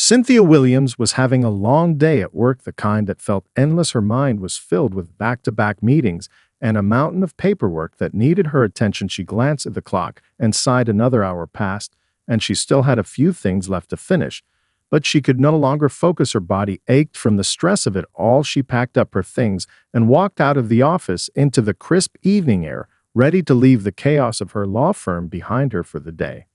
Cynthia Williams was having a long day at work, the kind that felt endless. Her mind was filled with back-to-back meetings and a mountain of paperwork that needed her attention. She glanced at the clock and sighed. Another hour passed, and she still had a few things left to finish. But she could no longer focus. Her body ached from the stress of it all. She packed up her things and walked out of the office into the crisp evening air, ready to leave the chaos of her law firm behind her for the day.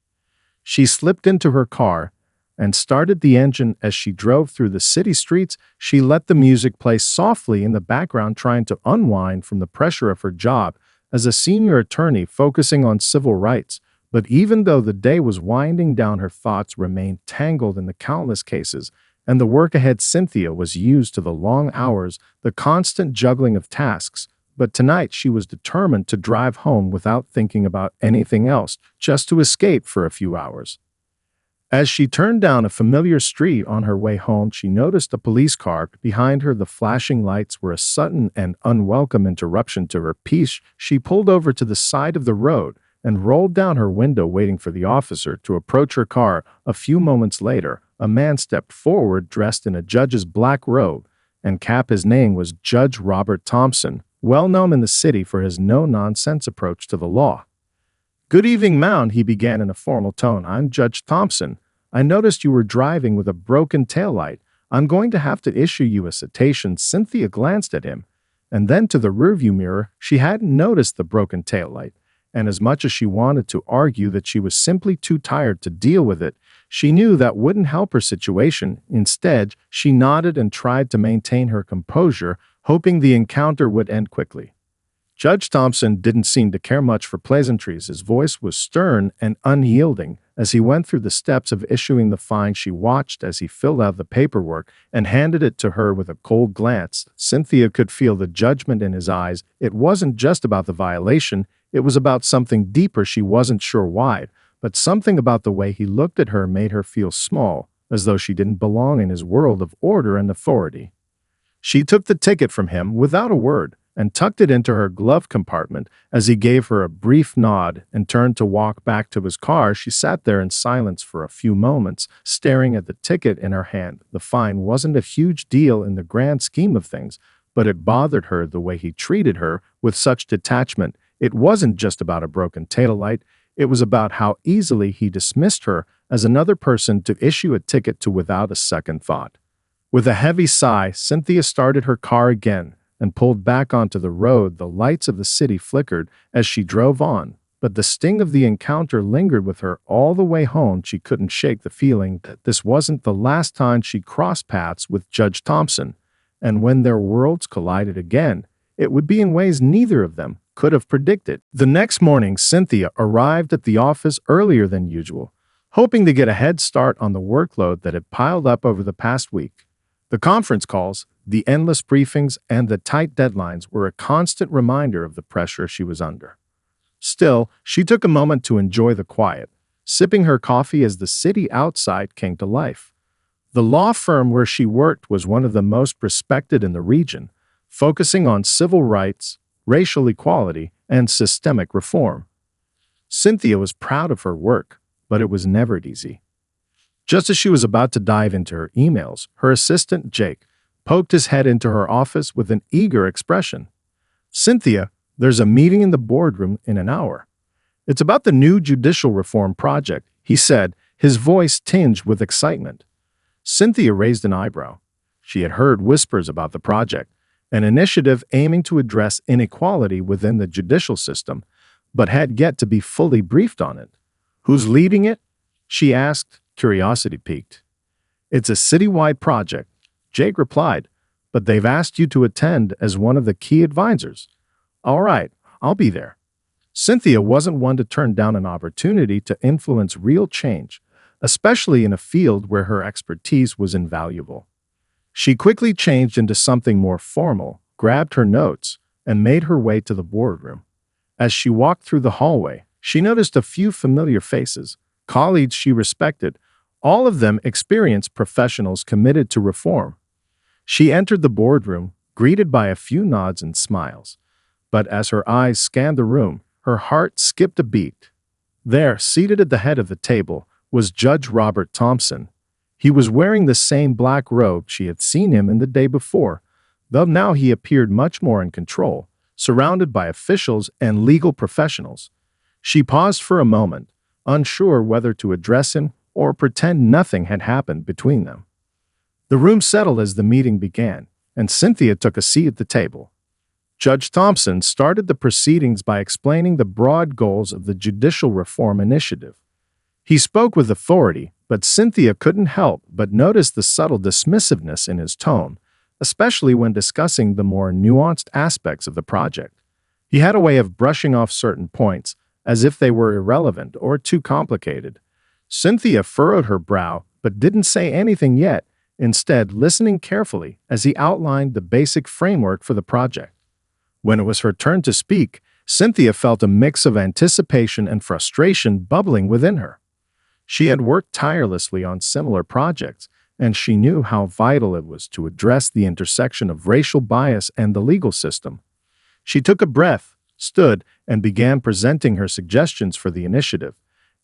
She slipped into her car and started the engine. As she drove through the city streets, she let the music play softly in the background, trying to unwind from the pressure of her job as a senior attorney focusing on civil rights. But even though the day was winding down, her thoughts remained tangled in the countless cases and the work ahead. Cynthia was used to the long hours, the constant juggling of tasks, but tonight she was determined to drive home without thinking about anything else, just to escape for a few hours. As she turned down a familiar street on her way home, she noticed a police car behind her. The flashing lights were a sudden and unwelcome interruption to her peace. She pulled over to the side of the road and rolled down her window, waiting for the officer to approach her car. A few moments later, a man stepped forward dressed in a judge's black robe and cap. His name was Judge Robert Thompson, well known in the city for his no-nonsense approach to the law. "Good evening, ma'am," he began in a formal tone. "I'm Judge Thompson. I noticed you were driving with a broken taillight. I'm going to have to issue you a citation." Cynthia glanced at him and then to the rearview mirror. She hadn't noticed the broken taillight, and as much as she wanted to argue that she was simply too tired to deal with it, she knew that wouldn't help her situation. Instead, she nodded and tried to maintain her composure, hoping the encounter would end quickly. Judge Thompson didn't seem to care much for pleasantries. His voice was stern and unyielding. As he went through the steps of issuing the fine, she watched as he filled out the paperwork and handed it to her with a cold glance. Cynthia could feel the judgment in his eyes. It wasn't just about the violation, it was about something deeper. She wasn't sure why, but something about the way he looked at her made her feel small, as though she didn't belong in his world of order and authority. She took the ticket from him without a word and tucked it into her glove compartment. As he gave her a brief nod and turned to walk back to his car, she sat there in silence for a few moments, staring at the ticket in her hand. The fine wasn't a huge deal in the grand scheme of things, but it bothered her the way he treated her with such detachment. It wasn't just about a broken taillight, it was about how easily he dismissed her as another person to issue a ticket to without a second thought. With a heavy sigh, Cynthia started her car again and pulled back onto the road. The lights of the city flickered as she drove on, but the sting of the encounter lingered with her all the way home. She couldn't shake the feeling that this wasn't the last time she crossed paths with Judge Thompson, and when their worlds collided again, it would be in ways neither of them could have predicted. The next morning, Cynthia arrived at the office earlier than usual, hoping to get a head start on the workload that had piled up over the past week. The conference calls, the endless briefings, and the tight deadlines were a constant reminder of the pressure she was under. Still, she took a moment to enjoy the quiet, sipping her coffee as the city outside came to life. The law firm where she worked was one of the most respected in the region, focusing on civil rights, racial equality, and systemic reform. Cynthia was proud of her work, but it was never easy. Just as she was about to dive into her emails, her assistant, Jake, poked his head into her office with an eager expression. "Cynthia, there's a meeting in the boardroom in an hour. It's about the new judicial reform project," he said, his voice tinged with excitement. Cynthia raised an eyebrow. She had heard whispers about the project, an initiative aiming to address inequality within the judicial system, but had yet to be fully briefed on it. "Who's leading it?" she asked, curiosity piqued. "It's a citywide project," Jake replied, "but they've asked you to attend as one of the key advisors." "All right, I'll be there." Cynthia wasn't one to turn down an opportunity to influence real change, especially in a field where her expertise was invaluable. She quickly changed into something more formal, grabbed her notes, and made her way to the boardroom. As she walked through the hallway, she noticed a few familiar faces, colleagues she respected, all of them experienced professionals committed to reform. She entered the boardroom, greeted by a few nods and smiles. But as her eyes scanned the room, her heart skipped a beat. There, seated at the head of the table, was Judge Robert Thompson. He was wearing the same black robe she had seen him in the day before, though now he appeared much more in control, surrounded by officials and legal professionals. She paused for a moment, unsure whether to address him or pretend nothing had happened between them. The room settled as the meeting began, and Cynthia took a seat at the table. Judge Thompson started the proceedings by explaining the broad goals of the Judicial Reform Initiative. He spoke with authority, but Cynthia couldn't help but notice the subtle dismissiveness in his tone, especially when discussing the more nuanced aspects of the project. He had a way of brushing off certain points, as if they were irrelevant or too complicated. Cynthia furrowed her brow, but didn't say anything yet, instead listening carefully as he outlined the basic framework for the project. When it was her turn to speak, Cynthia felt a mix of anticipation and frustration bubbling within her. She had worked tirelessly on similar projects, and she knew how vital it was to address the intersection of racial bias and the legal system. She took a breath, stood, and began presenting her suggestions for the initiative,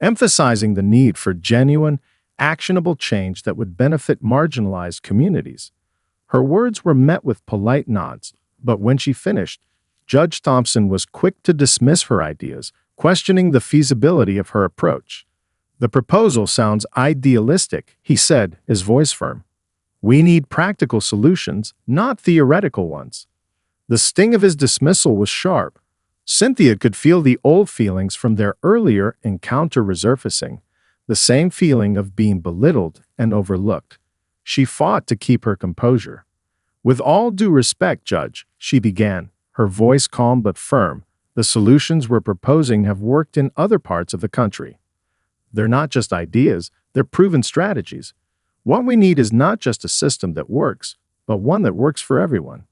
emphasizing the need for genuine, actionable change that would benefit marginalized communities. Her words were met with polite nods, but when she finished, Judge Thompson was quick to dismiss her ideas, questioning the feasibility of her approach. "The proposal sounds idealistic," he said, his voice firm. "We need practical solutions, not theoretical ones." The sting of his dismissal was sharp. Cynthia could feel the old feelings from their earlier encounter resurfacing, the same feeling of being belittled and overlooked. She fought to keep her composure. "With all due respect, Judge," she began, her voice calm but firm, "the solutions we're proposing have worked in other parts of the country. They're not just ideas, they're proven strategies. What we need is not just a system that works, but one that works for everyone."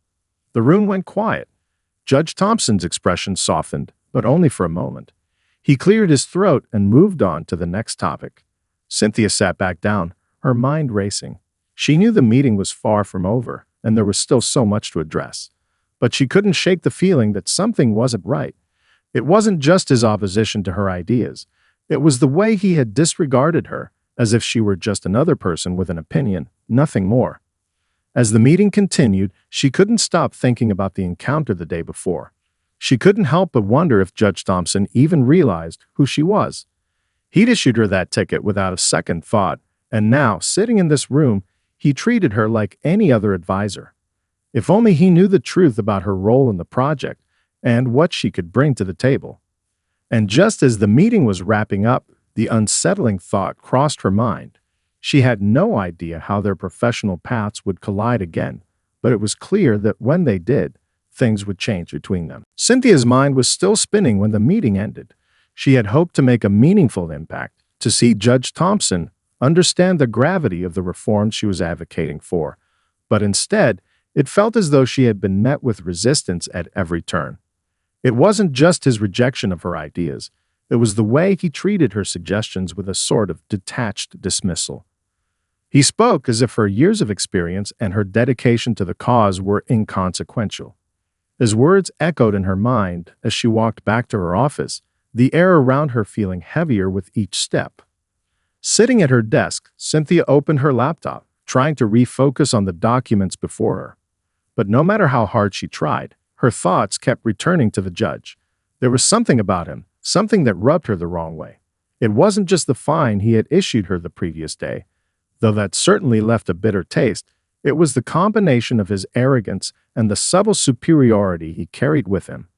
The room went quiet. Judge Thompson's expression softened, but only for a moment. He cleared his throat and moved on to the next topic. Cynthia sat back down, her mind racing. She knew the meeting was far from over, and there was still so much to address. But she couldn't shake the feeling that something wasn't right. It wasn't just his opposition to her ideas. It was the way he had disregarded her, as if she were just another person with an opinion, nothing more. As the meeting continued, she couldn't stop thinking about the encounter the day before. She couldn't help but wonder if Judge Thompson even realized who she was. He'd issued her that ticket without a second thought, and now, sitting in this room, he treated her like any other advisor. If only he knew the truth about her role in the project and what she could bring to the table. And just as the meeting was wrapping up, the unsettling thought crossed her mind. She had no idea how their professional paths would collide again, but it was clear that when they did, things would change between them. Cynthia's mind was still spinning when the meeting ended. She had hoped to make a meaningful impact, to see Judge Thompson understand the gravity of the reforms she was advocating for. But instead, it felt as though she had been met with resistance at every turn. It wasn't just his rejection of her ideas. It was the way he treated her suggestions with a sort of detached dismissal. He spoke as if her years of experience and her dedication to the cause were inconsequential. His words echoed in her mind as she walked back to her office, the air around her feeling heavier with each step. Sitting at her desk, Cynthia opened her laptop, trying to refocus on the documents before her. But no matter how hard she tried, her thoughts kept returning to the judge. There was something about him, something that rubbed her the wrong way. It wasn't just the fine he had issued her the previous day, though that certainly left a bitter taste. It was the combination of his arrogance and the subtle superiority he carried with him.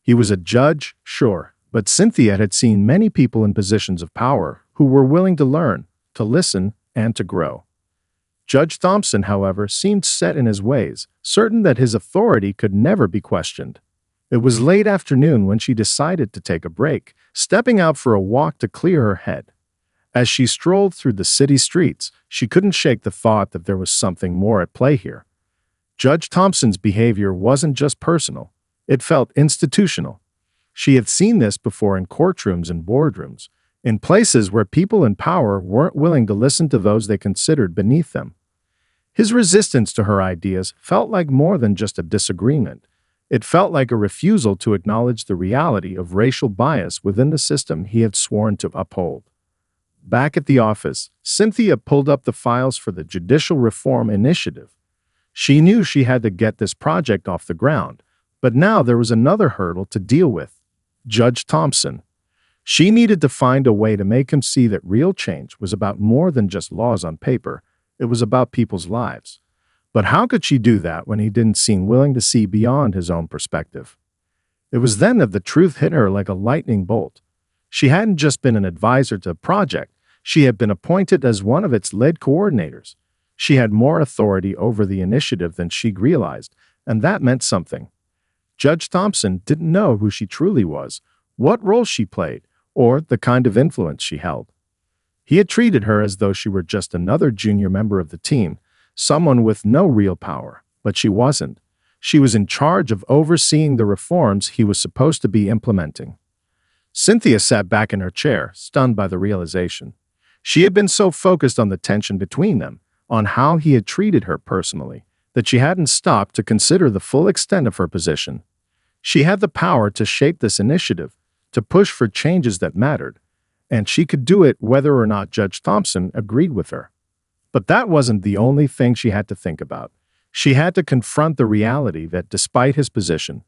He was a judge, sure, but Cynthia had seen many people in positions of power who were willing to learn, to listen, and to grow. Judge Thompson, however, seemed set in his ways, certain that his authority could never be questioned. It was late afternoon when she decided to take a break, stepping out for a walk to clear her head. As she strolled through the city streets, she couldn't shake the thought that there was something more at play here. Judge Thompson's behavior wasn't just personal, it felt institutional. She had seen this before in courtrooms and boardrooms, in places where people in power weren't willing to listen to those they considered beneath them. His resistance to her ideas felt like more than just a disagreement. It felt like a refusal to acknowledge the reality of racial bias within the system he had sworn to uphold. Back at the office, Cynthia pulled up the files for the Judicial Reform Initiative. She knew she had to get this project off the ground, but now there was another hurdle to deal with: Judge Thompson. She needed to find a way to make him see that real change was about more than just laws on paper. It was about people's lives. But how could she do that when he didn't seem willing to see beyond his own perspective? It was then that the truth hit her like a lightning bolt. She hadn't just been an advisor to the project, she had been appointed as one of its lead coordinators. She had more authority over the initiative than she realized, and that meant something. Judge Thompson didn't know who she truly was, what role she played, or the kind of influence she held. He had treated her as though she were just another junior member of the team, someone with no real power, but she wasn't. She was in charge of overseeing the reforms he was supposed to be implementing. Cynthia sat back in her chair, stunned by the realization. She had been so focused on the tension between them, on how he had treated her personally, that she hadn't stopped to consider the full extent of her position. She had the power to shape this initiative, to push for changes that mattered, and she could do it whether or not Judge Thompson agreed with her. But that wasn't the only thing she had to think about. She had to confront the reality that despite his position,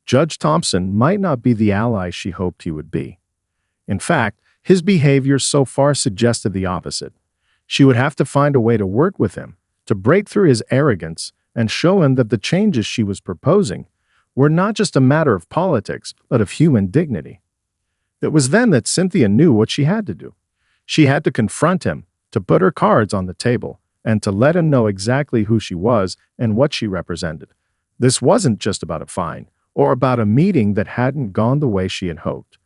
Judge Thompson might not be the ally she hoped he would be. In fact, his behavior so far suggested the opposite. She would have to find a way to work with him, to break through his arrogance and show him that the changes she was proposing were not just a matter of politics, but of human dignity. It was then that Cynthia knew what she had to do. She had to confront him, to put her cards on the table, and to let him know exactly who she was and what she represented. This wasn't just about a fine, or about a meeting that hadn't gone the way she had hoped.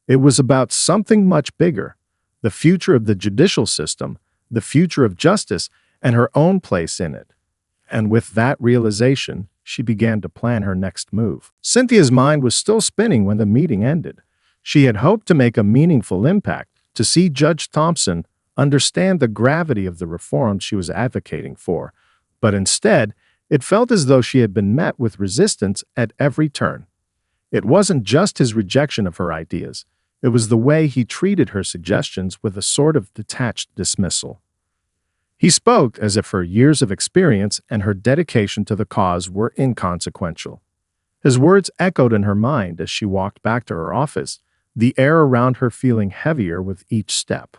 It was about something much bigger: the future of the judicial system, the future of justice, and her own place in it. And with that realization, she began to plan her next move. Cynthia's mind was still spinning when the meeting ended. She had hoped to make a meaningful impact, to see Judge Thompson understand the gravity of the reforms she was advocating for, but instead, it felt as though she had been met with resistance at every turn. It wasn't just his rejection of her ideas, it was the way he treated her suggestions with a sort of detached dismissal. He spoke as if her years of experience and her dedication to the cause were inconsequential. His words echoed in her mind as she walked back to her office, the air around her feeling heavier with each step.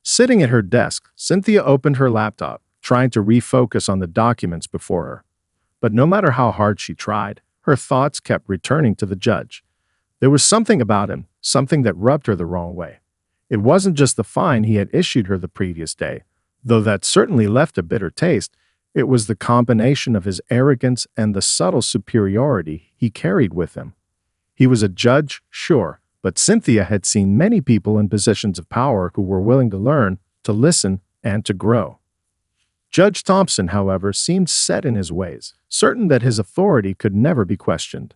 Sitting at her desk, Cynthia opened her laptop, trying to refocus on the documents before her. But no matter how hard she tried, her thoughts kept returning to the judge. There was something about him, something that rubbed her the wrong way. It wasn't just the fine he had issued her the previous day, though that certainly left a bitter taste. It was the combination of his arrogance and the subtle superiority he carried with him. He was a judge, sure, but Cynthia had seen many people in positions of power who were willing to learn, to listen, and to grow. Judge Thompson, however, seemed set in his ways, certain that his authority could never be questioned.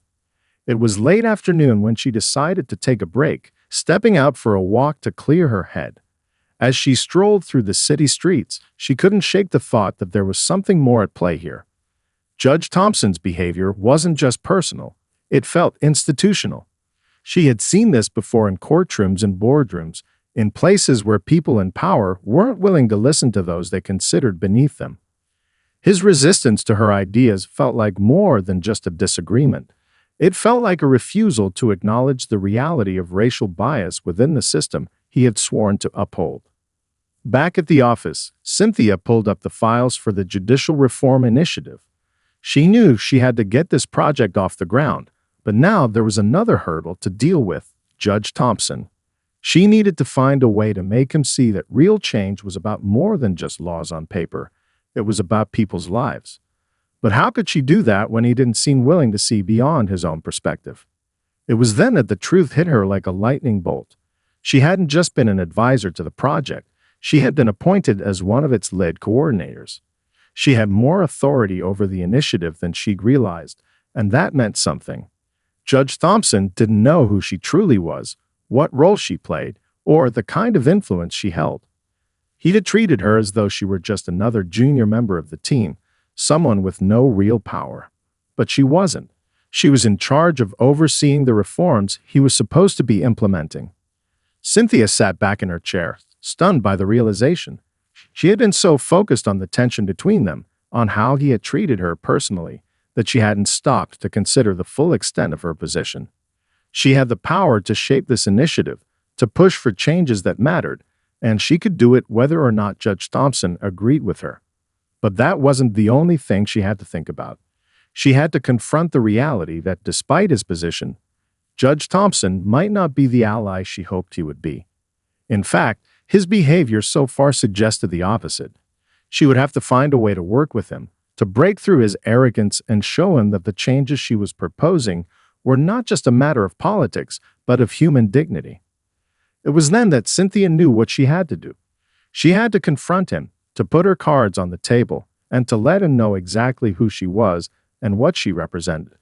It was late afternoon when she decided to take a break, stepping out for a walk to clear her head. As she strolled through the city streets, she couldn't shake the thought that there was something more at play here. Judge Thompson's behavior wasn't just personal, it felt institutional. She had seen this before in courtrooms and boardrooms, in places where people in power weren't willing to listen to those they considered beneath them. His resistance to her ideas felt like more than just a disagreement. It felt like a refusal to acknowledge the reality of racial bias within the system he had sworn to uphold. Back at the office, Cynthia pulled up the files for the Judicial Reform Initiative. She knew she had to get this project off the ground, but now there was another hurdle to deal with: Judge Thompson. She needed to find a way to make him see that real change was about more than just laws on paper. It was about people's lives. But how could she do that when he didn't seem willing to see beyond his own perspective? It was then that the truth hit her like a lightning bolt. She hadn't just been an advisor to the project, she had been appointed as one of its lead coordinators. She had more authority over the initiative than she'd realized, and that meant something. Judge Thompson didn't know who she truly was, what role she played, or the kind of influence she held. He'd had treated her as though she were just another junior member of the team, someone with no real power. But she wasn't. She was in charge of overseeing the reforms he was supposed to be implementing. Cynthia sat back in her chair, stunned by the realization. She had been so focused on the tension between them, on how he had treated her personally, that she hadn't stopped to consider the full extent of her position. She had the power to shape this initiative, to push for changes that mattered, and she could do it whether or not Judge Thompson agreed with her. But that wasn't the only thing she had to think about. She had to confront the reality that despite his position, Judge Thompson might not be the ally she hoped he would be. In fact, his behavior so far suggested the opposite. She would have to find a way to work with him, to break through his arrogance and show him that the changes she was proposing were not just a matter of politics, but of human dignity. It was then that Cynthia knew what she had to do. She had to confront him, to put her cards on the table, and to let him know exactly who she was and what she represented.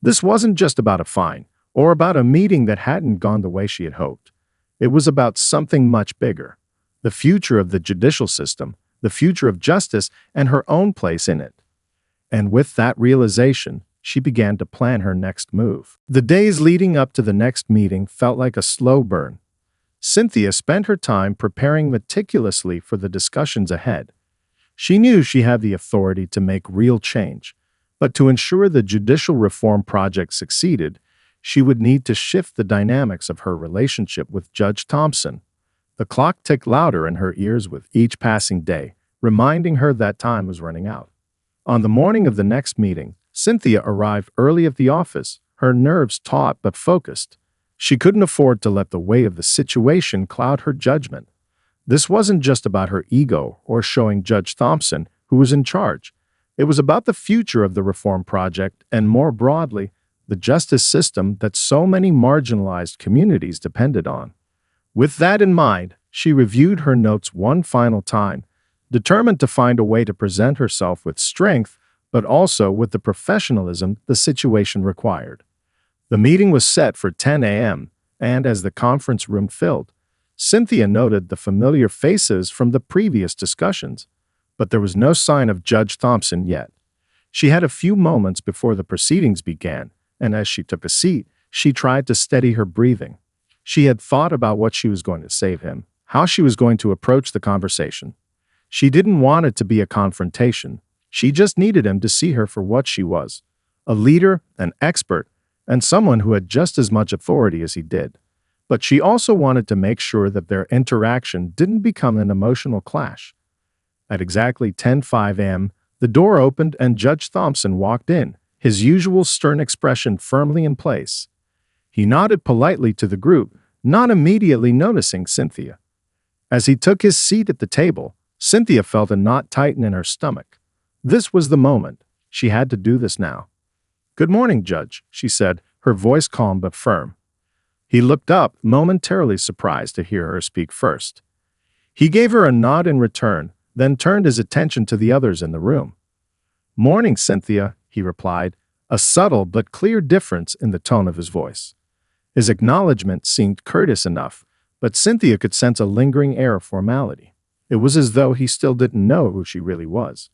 This wasn't just about a fine, or about a meeting that hadn't gone the way she had hoped. It was about something much bigger: the future of the judicial system, the future of justice, and her own place in it. And with that realization, she began to plan her next move. The days leading up to the next meeting felt like a slow burn. Cynthia spent her time preparing meticulously for the discussions ahead. She knew she had the authority to make real change, but to ensure the judicial reform project succeeded, she would need to shift the dynamics of her relationship with Judge Thompson. The clock ticked louder in her ears with each passing day, reminding her that time was running out. On the morning of the next meeting, Cynthia arrived early at the office, her nerves taut but focused. She couldn't afford to let the weight of the situation cloud her judgment. This wasn't just about her ego or showing Judge Thompson who was in charge. It was about the future of the reform project and, more broadly, the justice system that so many marginalized communities depended on. With that in mind, she reviewed her notes one final time, determined to find a way to present herself with strength, but also with the professionalism the situation required. The meeting was set for 10 a.m., and as the conference room filled, Cynthia noted the familiar faces from the previous discussions, but there was no sign of Judge Thompson yet. She had a few moments before the proceedings began, and as she took a seat, she tried to steady her breathing. She had thought about what she was going to say to him, how she was going to approach the conversation. She didn't want it to be a confrontation. She just needed him to see her for what she was: a leader, an expert, and someone who had just as much authority as he did. But she also wanted to make sure that their interaction didn't become an emotional clash. At exactly 10:05 a.m., the door opened and Judge Thompson walked in, his usual stern expression firmly in place. He nodded politely to the group, not immediately noticing Cynthia. As he took his seat at the table, Cynthia felt a knot tighten in her stomach. This was the moment. She had to do this now. "Good morning, Judge," she said, her voice calm but firm. He looked up, momentarily surprised to hear her speak first. He gave her a nod in return, then turned his attention to the others in the room. "Morning, Cynthia," he replied, a subtle but clear difference in the tone of his voice. His acknowledgement seemed courteous enough, but Cynthia could sense a lingering air of formality. It was as though he still didn't know who she really was.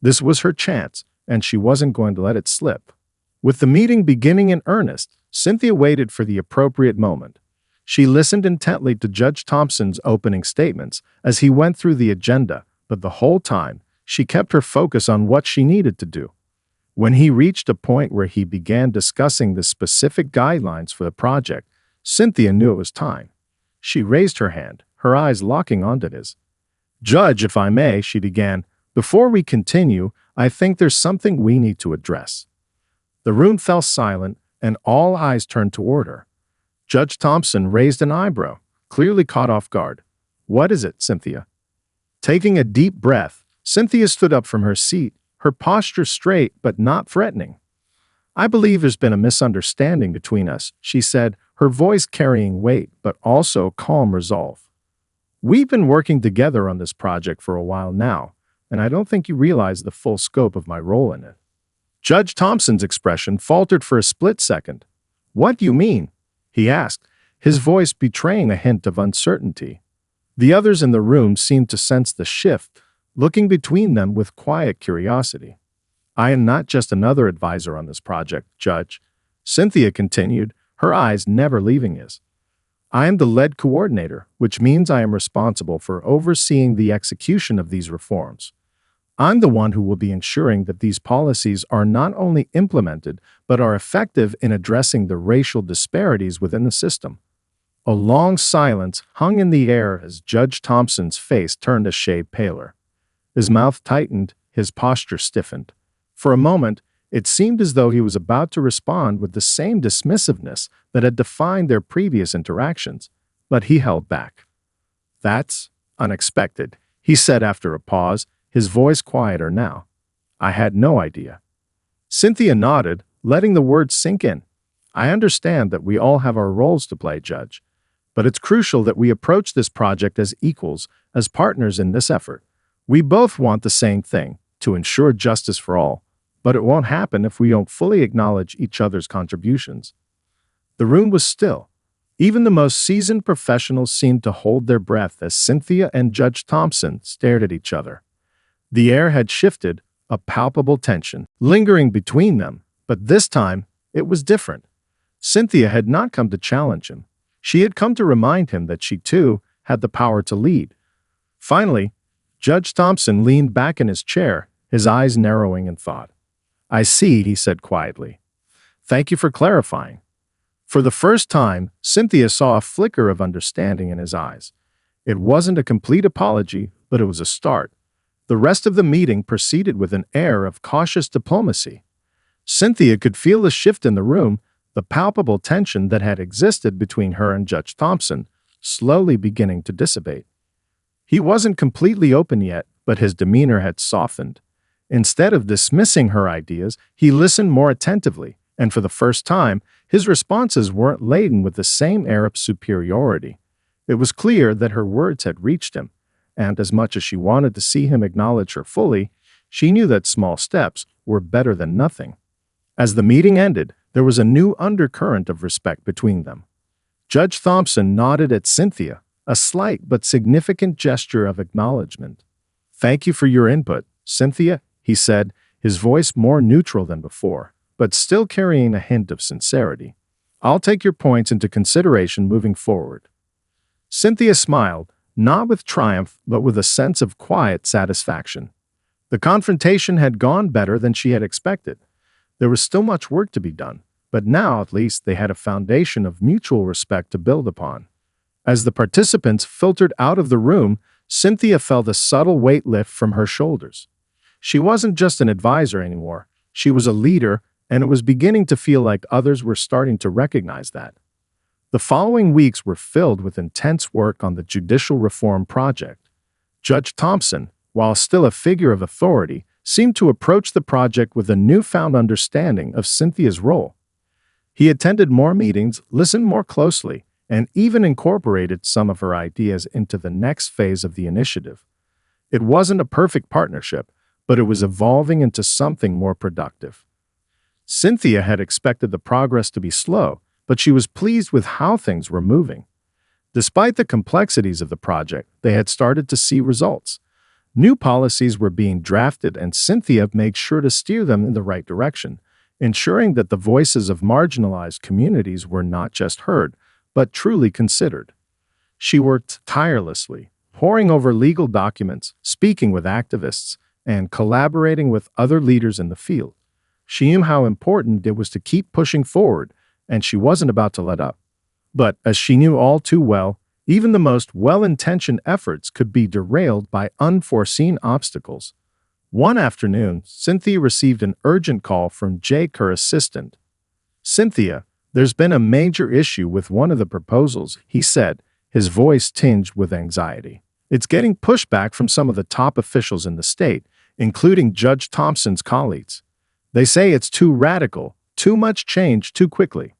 This was her chance, and she wasn't going to let it slip. With the meeting beginning in earnest, Cynthia waited for the appropriate moment. She listened intently to Judge Thompson's opening statements as he went through the agenda, but the whole time, she kept her focus on what she needed to do. When he reached a point where he began discussing the specific guidelines for the project, Cynthia knew it was time. She raised her hand, her eyes locking onto his. "Judge, if I may," she began, "before we continue, I think there's something we need to address." The room fell silent, and all eyes turned toward her. Judge Thompson raised an eyebrow, clearly caught off guard. "What is it, Cynthia?" Taking a deep breath, Cynthia stood up from her seat, her posture straight but not threatening. "I believe there's been a misunderstanding between us," she said, her voice carrying weight but also calm resolve. "We've been working together on this project for a while now, and I don't think you realize the full scope of my role in it." Judge Thompson's expression faltered for a split second. "What do you mean?" he asked, his voice betraying a hint of uncertainty. The others in the room seemed to sense the shift, looking between them with quiet curiosity. "I am not just another advisor on this project, Judge," Cynthia continued, her eyes never leaving his. I am the lead coordinator, which means I am responsible for overseeing the execution of these reforms. I'm the one who will be ensuring that these policies are not only implemented, but are effective in addressing the racial disparities within the system. A long silence hung in the air as Judge Thompson's face turned a shade paler. His mouth tightened, his posture stiffened. For a moment, it seemed as though he was about to respond with the same dismissiveness that had defined their previous interactions, but he held back. "That's unexpected," he said after a pause, his voice quieter now. "I had no idea." Cynthia nodded, letting the words sink in. "I understand that we all have our roles to play, Judge, but it's crucial that we approach this project as equals, as partners in this effort. We both want the same thing, to ensure justice for all, but it won't happen if we don't fully acknowledge each other's contributions." The room was still. Even the most seasoned professionals seemed to hold their breath as Cynthia and Judge Thompson stared at each other. The air had shifted, a palpable tension lingering between them, but this time it was different. Cynthia had not come to challenge him. She had come to remind him that she, too, had the power to lead. Finally, Judge Thompson leaned back in his chair, his eyes narrowing in thought. "I see," he said quietly. "Thank you for clarifying." For the first time, Cynthia saw a flicker of understanding in his eyes. It wasn't a complete apology, but it was a start. The rest of the meeting proceeded with an air of cautious diplomacy. Cynthia could feel the shift in the room, the palpable tension that had existed between her and Judge Thompson, slowly beginning to dissipate. He wasn't completely open yet, but his demeanor had softened. Instead of dismissing her ideas, he listened more attentively, and for the first time, his responses weren't laden with the same air of superiority. It was clear that her words had reached him, and as much as she wanted to see him acknowledge her fully, she knew that small steps were better than nothing. As the meeting ended, there was a new undercurrent of respect between them. Judge Thompson nodded at Cynthia, a slight but significant gesture of acknowledgement. "Thank you for your input, Cynthia," he said, his voice more neutral than before, but still carrying a hint of sincerity. "I'll take your points into consideration moving forward." Cynthia smiled, not with triumph, but with a sense of quiet satisfaction. The confrontation had gone better than she had expected. There was still much work to be done, but now at least they had a foundation of mutual respect to build upon. As the participants filtered out of the room, Cynthia felt a subtle weight lift from her shoulders. She wasn't just an advisor anymore. She was a leader, and it was beginning to feel like others were starting to recognize that. The following weeks were filled with intense work on the judicial reform project. Judge Thompson, while still a figure of authority, seemed to approach the project with a newfound understanding of Cynthia's role. He attended more meetings, listened more closely, and even incorporated some of her ideas into the next phase of the initiative. It wasn't a perfect partnership, but it was evolving into something more productive. Cynthia had expected the progress to be slow, but she was pleased with how things were moving. Despite the complexities of the project, they had started to see results. New policies were being drafted, and Cynthia made sure to steer them in the right direction, ensuring that the voices of marginalized communities were not just heard, but truly considered. She worked tirelessly, poring over legal documents, speaking with activists, and collaborating with other leaders in the field. She knew how important it was to keep pushing forward, and she wasn't about to let up. But, as she knew all too well, even the most well-intentioned efforts could be derailed by unforeseen obstacles. One afternoon, Cynthia received an urgent call from Jake, her assistant. "Cynthia, there's been a major issue with one of the proposals," he said, his voice tinged with anxiety. "It's getting pushback from some of the top officials in the state, including Judge Thompson's colleagues. They say it's too radical, too much change too quickly."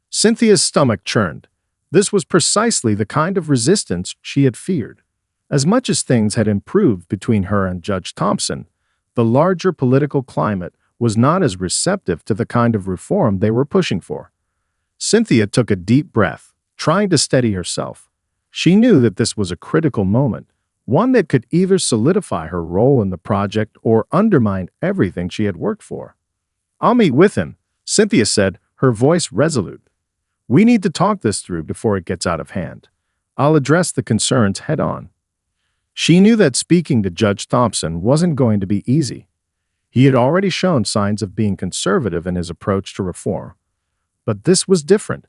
Cynthia's stomach churned. This was precisely the kind of resistance she had feared. As much as things had improved between her and Judge Thompson, the larger political climate was not as receptive to the kind of reform they were pushing for. Cynthia took a deep breath, trying to steady herself. She knew that this was a critical moment, one that could either solidify her role in the project or undermine everything she had worked for. "I'll meet with him," Cynthia said, her voice resolute. We need to talk this through before it gets out of hand. I'll address the concerns head on. She knew that speaking to Judge Thompson wasn't going to be easy. He had already shown signs of being conservative in his approach to reform. But this was different.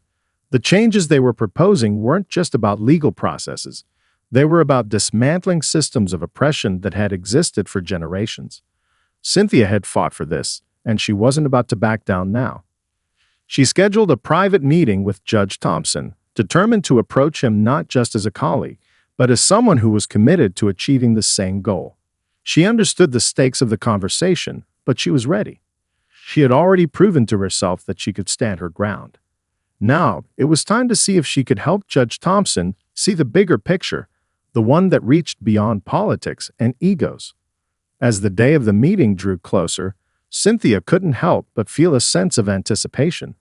The changes they were proposing weren't just about legal processes. They were about dismantling systems of oppression that had existed for generations. Cynthia had fought for this, and she wasn't about to back down now. She scheduled a private meeting with Judge Thompson, determined to approach him not just as a colleague, but as someone who was committed to achieving the same goal. She understood the stakes of the conversation, but she was ready. She had already proven to herself that she could stand her ground. Now, it was time to see if she could help Judge Thompson see the bigger picture, the one that reached beyond politics and egos. As the day of the meeting drew closer, Cynthia couldn't help but feel a sense of anticipation.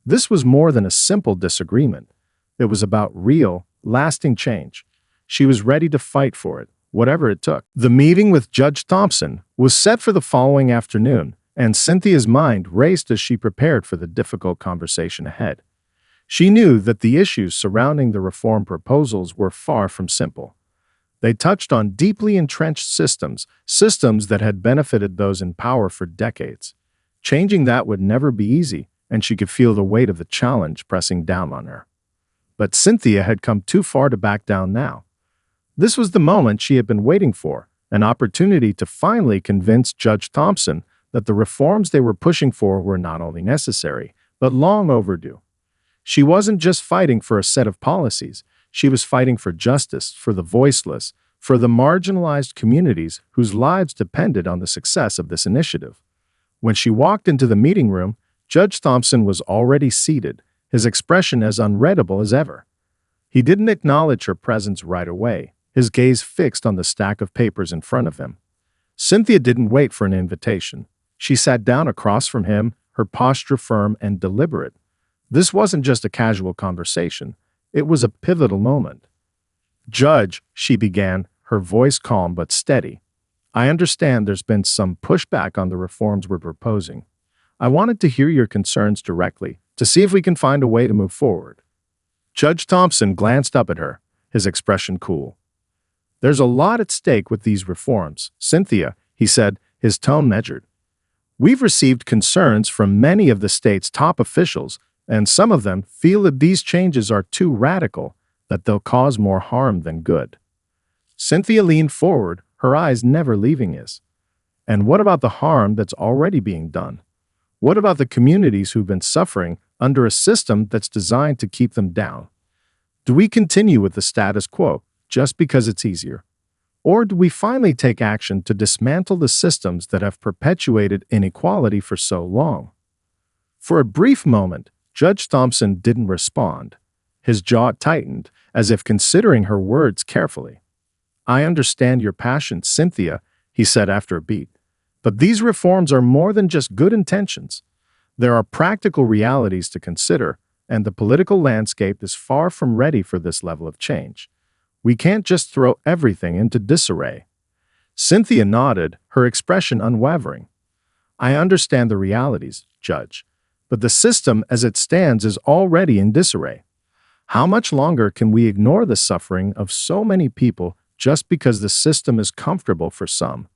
This was more than a simple disagreement. It was about real, lasting change. She was ready to fight for it, whatever it took. The meeting with Judge Thompson was set for the following afternoon, and Cynthia's mind raced as she prepared for the difficult conversation ahead. She knew that the issues surrounding the reform proposals were far from simple. They touched on deeply entrenched systems that had benefited those in power for decades. Changing that would never be easy, and she could feel the weight of the challenge pressing down on her. But Cynthia had come too far to back down now. This was the moment she had been waiting for, an opportunity to finally convince Judge Thompson that the reforms they were pushing for were not only necessary, but long overdue. She wasn't just fighting for a set of policies, she was fighting for justice, for the voiceless, for the marginalized communities whose lives depended on the success of this initiative. When she walked into the meeting room, Judge Thompson was already seated, his expression as unreadable as ever. He didn't acknowledge her presence right away, his gaze fixed on the stack of papers in front of him. Cynthia didn't wait for an invitation. She sat down across from him, her posture firm and deliberate. This wasn't just a casual conversation. It was a pivotal moment. "Judge," she began, her voice calm but steady. "I understand there's been some pushback on the reforms we're proposing. I wanted to hear your concerns directly, to see if we can find a way to move forward." Judge Thompson glanced up at her, his expression cool. "There's a lot at stake with these reforms, Cynthia," he said, his tone measured. "We've received concerns from many of the state's top officials, and some of them feel that these changes are too radical, that they'll cause more harm than good." Cynthia leaned forward, her eyes never leaving his. "And what about the harm that's already being done? What about the communities who've been suffering under a system that's designed to keep them down? Do we continue with the status quo just because it's easier? Or do we finally take action to dismantle the systems that have perpetuated inequality for so long?" For a brief moment, Judge Thompson didn't respond. His jaw tightened, as if considering her words carefully. "I understand your passion, Cynthia," he said after a beat. "But these reforms are more than just good intentions. There are practical realities to consider, and the political landscape is far from ready for this level of change. We can't just throw everything into disarray." Cynthia nodded, her expression unwavering. "I understand the realities, Judge, but the system as it stands is already in disarray. How much longer can we ignore the suffering of so many people just because the system is comfortable for some?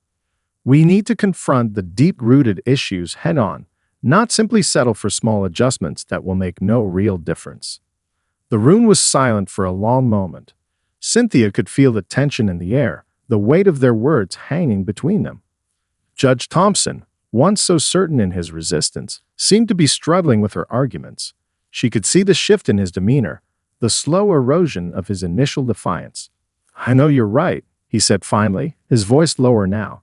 We need to confront the deep-rooted issues head-on, not simply settle for small adjustments that will make no real difference." The room was silent for a long moment. Cynthia could feel the tension in the air, the weight of their words hanging between them. Judge Thompson, once so certain in his resistance, seemed to be struggling with her arguments. She could see the shift in his demeanor, the slow erosion of his initial defiance. "I know you're right," he said finally, his voice lower now.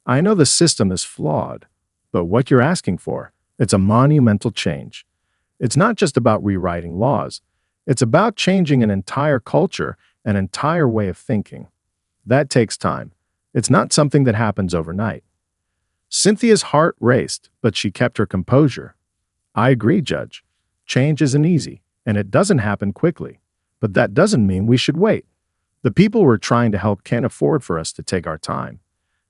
"I know the system is flawed, but what you're asking for, it's a monumental change. It's not just about rewriting laws. It's about changing an entire culture, an entire way of thinking. That takes time. It's not something that happens overnight." Cynthia's heart raced, but she kept her composure. "I agree, Judge. Change isn't easy, and it doesn't happen quickly. But that doesn't mean we should wait. The people we're trying to help can't afford for us to take our time.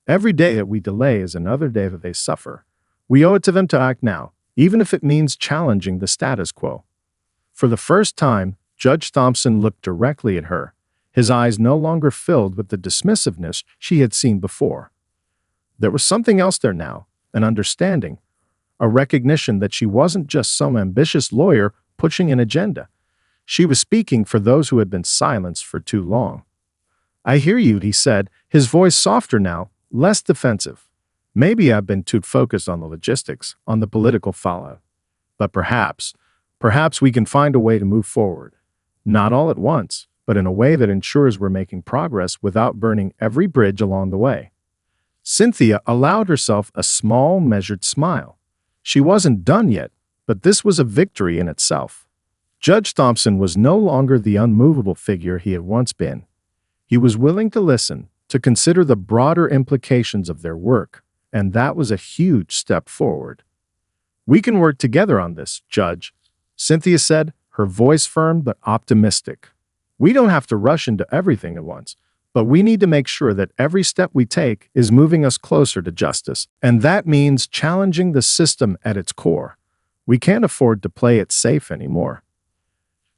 Every day that we delay is another day that they suffer. We owe it to them to act now, even if it means challenging the status quo." For the first time, Judge Thompson looked directly at her, his eyes no longer filled with the dismissiveness she had seen before. There was something else there now, an understanding, a recognition that she wasn't just some ambitious lawyer pushing an agenda. She was speaking for those who had been silenced for too long. "I hear you," he said, his voice softer now, less defensive. "Maybe I've been too focused on the logistics, on the political fallout. But perhaps we can find a way to move forward. Not all at once, but in a way that ensures we're making progress without burning every bridge along the way." Cynthia allowed herself a small, measured smile. She wasn't done yet, but this was a victory in itself. Judge Thompson was no longer the unmovable figure he had once been. He was willing to listen, to consider the broader implications of their work, and that was a huge step forward. "We can work together on this, Judge," Cynthia said, her voice firm but optimistic. "We don't have to rush into everything at once, but we need to make sure that every step we take is moving us closer to justice, and that means challenging the system at its core. We can't afford to play it safe anymore."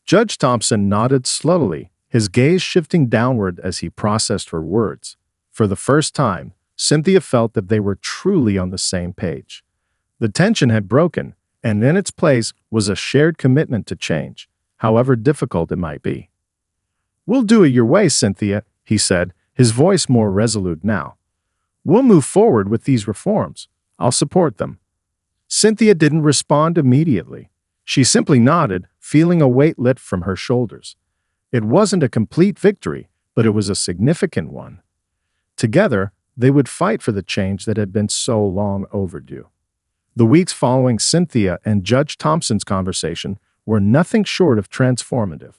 Judge Thompson nodded slowly, his gaze shifting downward as he processed her words. For the first time, Cynthia felt that they were truly on the same page. The tension had broken, and in its place was a shared commitment to change, however difficult it might be. "We'll do it your way, Cynthia," he said, his voice more resolute now. "We'll move forward with these reforms. I'll support them." Cynthia didn't respond immediately. She simply nodded, feeling a weight lift from her shoulders. It wasn't a complete victory, but it was a significant one. Together, they would fight for the change that had been so long overdue. The weeks following Cynthia and Judge Thompson's conversation were nothing short of transformative.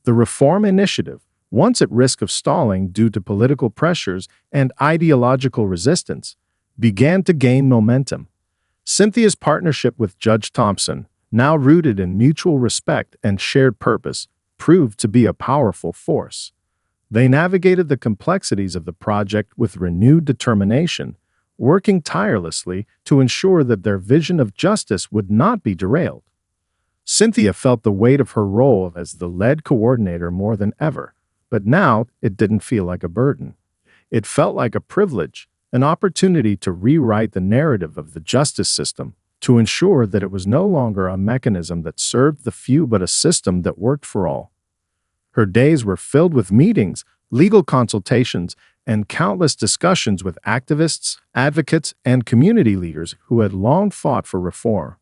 The reform initiative, once at risk of stalling due to political pressures and ideological resistance, began to gain momentum. Cynthia's partnership with Judge Thompson, now rooted in mutual respect and shared purpose, proved to be a powerful force. They navigated the complexities of the project with renewed determination, working tirelessly to ensure that their vision of justice would not be derailed. Cynthia felt the weight of her role as the lead coordinator more than ever, but now it didn't feel like a burden. It felt like a privilege, an opportunity to rewrite the narrative of the justice system, to ensure that it was no longer a mechanism that served the few but a system that worked for all. Her days were filled with meetings, legal consultations, and countless discussions with activists, advocates, and community leaders who had long fought for reform.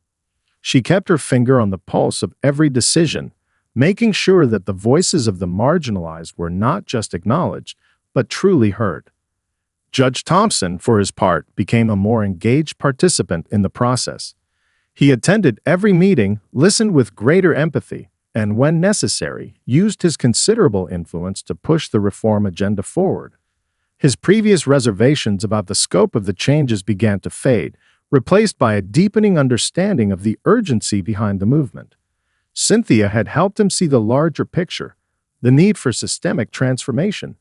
She kept her finger on the pulse of every decision, making sure that the voices of the marginalized were not just acknowledged, but truly heard. Judge Thompson, for his part, became a more engaged participant in the process. He attended every meeting, listened with greater empathy, and when necessary, used his considerable influence to push the reform agenda forward. His previous reservations about the scope of the changes began to fade, replaced by a deepening understanding of the urgency behind the movement. Cynthia had helped him see the larger picture, the need for systemic transformation,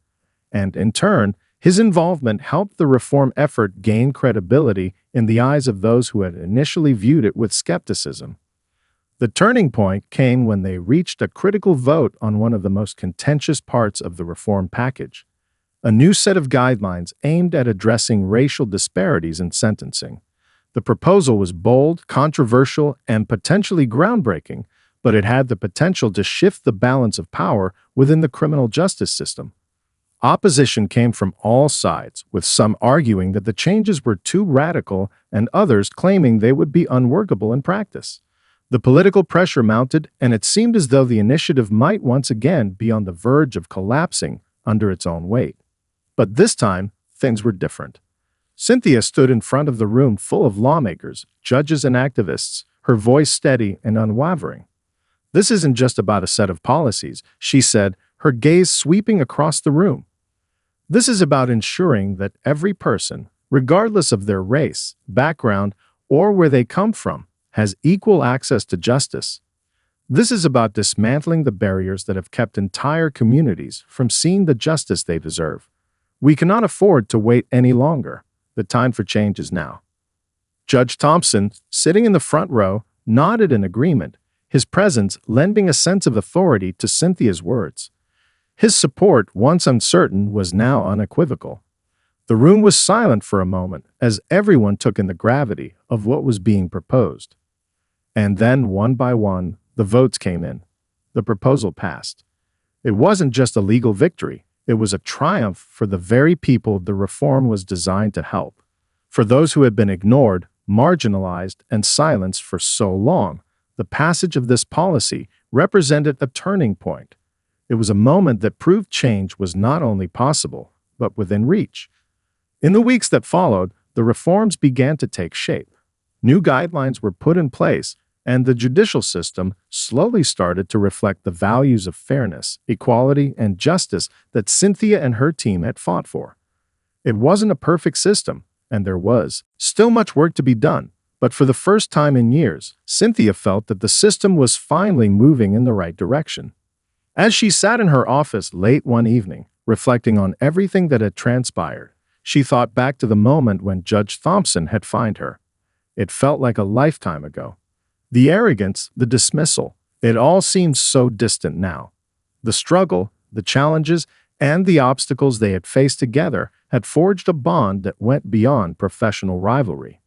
and in turn, his involvement helped the reform effort gain credibility in the eyes of those who had initially viewed it with skepticism. The turning point came when they reached a critical vote on one of the most contentious parts of the reform package, a new set of guidelines aimed at addressing racial disparities in sentencing. The proposal was bold, controversial, and potentially groundbreaking, but it had the potential to shift the balance of power within the criminal justice system. Opposition came from all sides, with some arguing that the changes were too radical and others claiming they would be unworkable in practice. The political pressure mounted, and it seemed as though the initiative might once again be on the verge of collapsing under its own weight. But this time, things were different. Cynthia stood in front of the room full of lawmakers, judges, and activists, her voice steady and unwavering. "This isn't just about a set of policies," she said, her gaze sweeping across the room. "This is about ensuring that every person, regardless of their race, background, or where they come from, has equal access to justice. This is about dismantling the barriers that have kept entire communities from seeing the justice they deserve. We cannot afford to wait any longer. The time for change is now." Judge Thompson, sitting in the front row, nodded in agreement, his presence lending a sense of authority to Cynthia's words. His support, once uncertain, was now unequivocal. The room was silent for a moment as everyone took in the gravity of what was being proposed. And then, one by one, the votes came in. The proposal passed. It wasn't just a legal victory, it was a triumph for the very people the reform was designed to help. For those who had been ignored, marginalized, and silenced for so long, the passage of this policy represented a turning point. It was a moment that proved change was not only possible, but within reach. In the weeks that followed, the reforms began to take shape. New guidelines were put in place, and the judicial system slowly started to reflect the values of fairness, equality, and justice that Cynthia and her team had fought for. It wasn't a perfect system, and there was still much work to be done, but for the first time in years, Cynthia felt that the system was finally moving in the right direction. As she sat in her office late one evening, reflecting on everything that had transpired, she thought back to the moment when Judge Thompson had fined her. It felt like a lifetime ago. The arrogance, the dismissal, it all seemed so distant now. The struggle, the challenges, and the obstacles they had faced together had forged a bond that went beyond professional rivalry.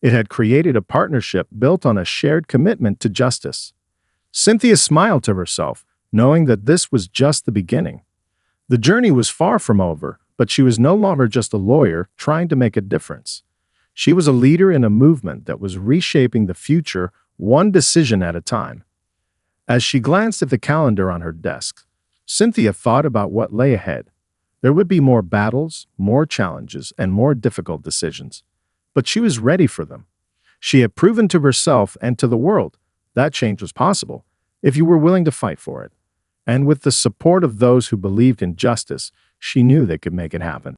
It had created a partnership built on a shared commitment to justice. Cynthia smiled to herself, knowing that this was just the beginning. The journey was far from over, but she was no longer just a lawyer trying to make a difference. She was a leader in a movement that was reshaping the future one decision at a time. As she glanced at the calendar on her desk, Cynthia thought about what lay ahead. There would be more battles, more challenges, and more difficult decisions. But she was ready for them. She had proven to herself and to the world that change was possible if you were willing to fight for it. And with the support of those who believed in justice, she knew they could make it happen.